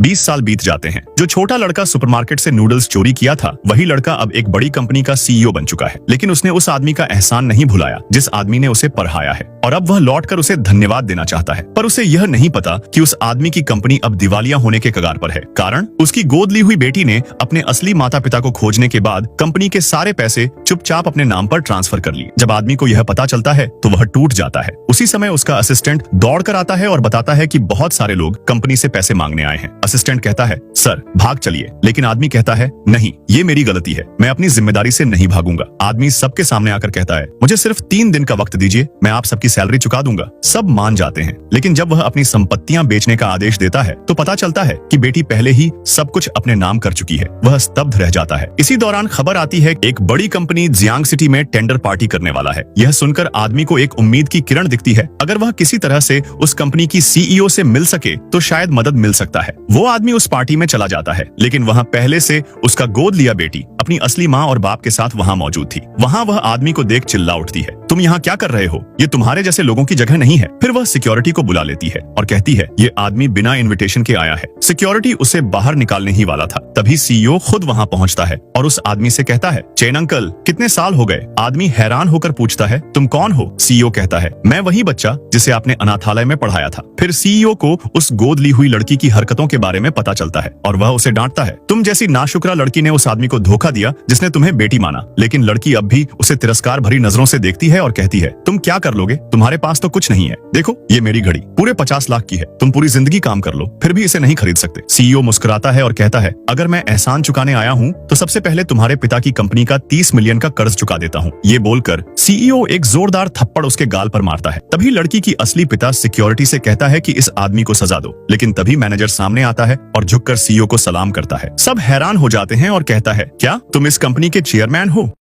20 साल बीत जाते हैं। जो छोटा लड़का सुपरमार्केट से नूडल्स चोरी किया था, वही लड़का अब एक बड़ी कंपनी का सीईओ बन चुका है। लेकिन उसने उस आदमी का एहसान नहीं भुलाया जिस आदमी ने उसे पढ़ाया है, और अब वह लौटकर उसे धन्यवाद देना चाहता है। पर उसे यह नहीं पता कि उस आदमी की कंपनी अब दिवालिया होने के कगार पर है। कारण उसकी गोद ली हुई बेटी ने अपने असली माता पिता को खोजने के बाद कंपनी के सारे पैसे चुपचाप अपने नाम पर ट्रांसफर कर लिए। जब आदमी को यह पता चलता है तो वह टूट जाता है। उसी समय उसका असिस्टेंट दौड़कर आता है और बताता है कि बहुत सारे लोग कंपनी से पैसे मांगने आए हैं। असिस्टेंट कहता है, सर भाग चलिए, लेकिन आदमी कहता है, नहीं, ये मेरी गलती है, मैं अपनी जिम्मेदारी से नहीं भागूंगा। आदमी सबके सामने आकर कहता है, मुझे सिर्फ 3 दिन का वक्त दीजिए, मैं आप सबकी सैलरी चुका दूंगा। सब मान जाते हैं, लेकिन जब वह अपनी संपत्तियां बेचने का आदेश देता है तो पता चलता है कि बेटी पहले ही सब कुछ अपने नाम कर चुकी है। वह स्तब्ध रह जाता है। इसी दौरान खबर आती है, एक बड़ी कंपनी जियांग सिटी में टेंडर पार्टी करने वाला है। यह सुनकर आदमी को एक उम्मीद की किरण दिखती है। अगर वह किसी तरह से उस कंपनी की सीईओ से मिल सके तो शायद मदद मिल सकता है। वो आदमी उस पार्टी में चला जाता है, लेकिन वहाँ पहले से उसका गोद लिया बेटी अपनी असली माँ और बाप के साथ वहाँ मौजूद थी। वहाँ वह आदमी को देख चिल्ला उठती है, तुम यहाँ क्या कर रहे हो? ये तुम्हारे जैसे लोगों की जगह नहीं है। फिर वह सिक्योरिटी को बुला लेती है और कहती है, ये आदमी बिना इनविटेशन के आया है। सिक्योरिटी उसे बाहर निकालने ही वाला था, तभी सीईओ खुद वहाँ पहुँचता है और उस आदमी से कहता है, चेन अंकल, कितने साल हो गए? आदमी हैरान होकर पूछता है, तुम कौन हो? सीईओ कहता है, मैं वही बच्चा जिसे आपने अनाथालय में पढ़ाया था। फिर सीईओ को उस गोद ली हुई लड़की की हरकतों के बारे में पता चलता है और वह उसे डांटता है, तुम जैसी नाशुक्रा लड़की ने उस आदमी को धोखा दिया जिसने तुम्हें बेटी माना। लेकिन लड़की अब भी उसे तिरस्कार भरी नजरों से देखती है और कहती है, तुम क्या कर लोगे? तुम्हारे पास तो कुछ नहीं है। देखो, ये मेरी घड़ी पूरे 50 लाख की है, तुम पूरी जिंदगी काम कर लो, फिर भी इसे नहीं खरीद सकते। सीईओ मुस्कुराता है और कहता है, अगर मैं एहसान चुकाने आया हूँ तो सबसे पहले तुम्हारे पिता की कंपनी का 30 मिलियन का कर्ज चुका देता हूँ। ये बोलकर सीईओ एक जोरदार थप्पड़ उसके गाल पर मारता है। तभी लड़की की असली पिता सिक्योरिटी से कहता है कि इस आदमी को सजा दो, लेकिन तभी मैनेजर सामने आता है और झुककर सीईओ को सलाम करता है। सब हैरान हो जाते हैं और कहता है, क्या तुम इस कंपनी के चेयरमैन हो?